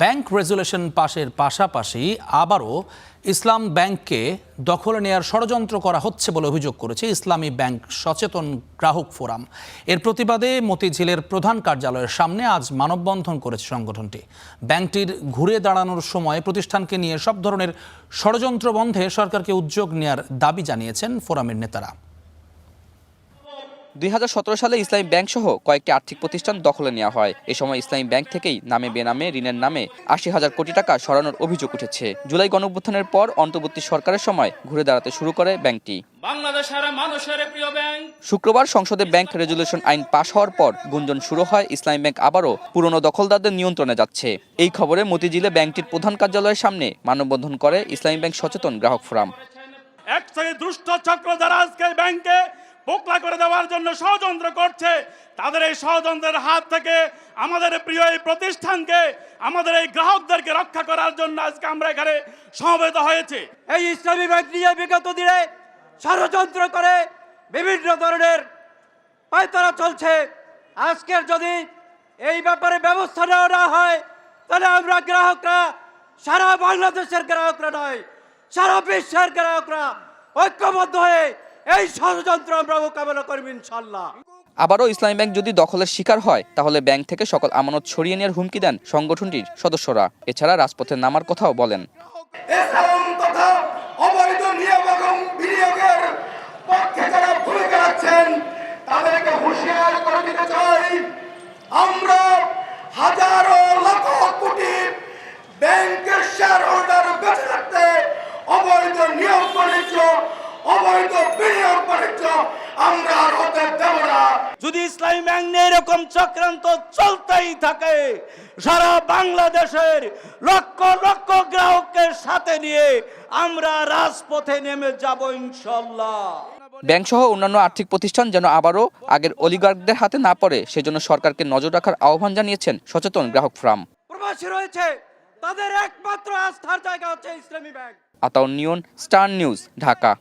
Bank resolution পাশের পাশাপাশি আবারও ইসলাম ব্যাংককে দখলে নেয়ার ষড়যন্ত্র করা হচ্ছে বলে অভিযোগ করেছে ইসলামী ব্যাংক সচেতন গ্রাহক ফোরাম। এর প্রতিবাদে মতিঝিলের প্রধান কার্যালয়ের সামনে আজ মানববন্ধন করেছে সংগঠনটি। ব্যাংকটির ঘুরে দাঁড়ানোর সময় প্রতিষ্ঠানকে নিয়ে সব ধরনের ষড়যন্ত্র বন্ধে সরকারকে উদ্যোগ নেয়ার দাবি জানিয়েছেন ফোরামের নেতারা। 2017 সালে ইসলামী ব্যাংক সহ কয়েকটি আর্থিক প্রতিষ্ঠান দখলে নেওয়া হয়। এ সময় ইসলামী ব্যাংক থেকেই নামে বেনামে ঋণের নামে 80,000 কোটি টাকা সরানোর অভিযোগ উঠেছে। জুলাই গণঅভ্যুত্থানের পর অন্তর্বর্তী সরকারের সময় ঘুরে দাঁড়াতে শুরু করে ব্যাংকটি। বাংলাদেশের মানুষের প্রিয় ব্যাংক। শুক্রবার সংসদে ব্যাংক রেজুলেশন আইন পাশ হওয়ার পর গুঞ্জন শুরু হয় ইসলামী ব্যাংক আবারও পুরনো দখলদারদের নিয়ন্ত্রণে যাচ্ছে। এই খবরে মতিঝিলে ব্যাংকটির প্রধান কার্যালয়ের সামনে মানববন্ধন করে ইসলামী ব্যাংক সচেতন গ্রাহক ফোরাম। এক থেকে দুষ্ট চক্র যারা আজকে ব্যাংকে পোকলা করে দেওয়ার জন্য ষড়যন্ত্র করছে, তাদের এই ষড়যন্ত্রের হাত থেকে আমাদের প্রিয় এই প্রতিষ্ঠানকে, আমাদের এই গ্রাহকদেরকে রক্ষা করার জন্য আজকে আমরা এখানে সমবেত হয়েছে। এই ইসলামী ব্যাংক নিয়ে বিগত দিনে ষড়যন্ত্র করে বিভিন্ন ধরনের পায়তারা চলছে। আজকের যদি এই ব্যাপারে ব্যবস্থা নেওয়া না হয়, তাহলে আমরা গ্রাহকরা, সারা বাংলাদেশের গ্রাহকরা নয়, সারা বিশ্বের গ্রাহকরা ঐক্যবদ্ধ হয়ে এই ষড়যন্ত্র আমরা মোকাবেলা করব ইনশাআল্লাহ। আবারও ইসলামী ব্যাংক যদি দখলের শিকার হয়, তাহলে ব্যাংক থেকে সকল আমানত সরিয়ে নেওয়ার হুমকি দেন সংগঠনটির সদস্যরা। এছাড়া রাজপথে নামার কথাও বলেন। ইসলাম তথা অবৈধ নিয়ম এবং বিনিয়োগের পক্ষে যারা ভূমিকা রাখছেন, তাদেরকে হুঁশিয়ার করে দিতে চাই, আমরা হাজারো লক্ষ কোটি ব্যাংকের শেয়ার হোল্ডার বেঁচে থাকতে অবৈধ নিয়ম বাণিজ্য, অবৈধ বিনিয়োগ বাণিজ্য আমরা আর হতে দেব না। যদি ইসলামী ব্যাংক নিয়ে এরকম চক্রান্ত চলতেই থাকে, সারা বাংলাদেশের লক্ষ লক্ষ গ্রাহককে সাথে নিয়ে আমরা রাজপথে নেমে যাব ইনশাআল্লাহ। ব্যাংক সহ অন্যান্য আর্থিক প্রতিষ্ঠান যেন আবারও আগের অলিগার্কদের হাতে না পড়ে, সেজন্য সরকারকে নজর রাখার আহ্বান জানিয়েছেন সচেতন গ্রাহক ফোরাম। প্রবাসী রয়েছে, তাদের একমাত্র আস্থার জায়গা হচ্ছে ইসলামী ব্যাংক। আতাউর নিয়ন, স্টার নিউজ, ঢাকা।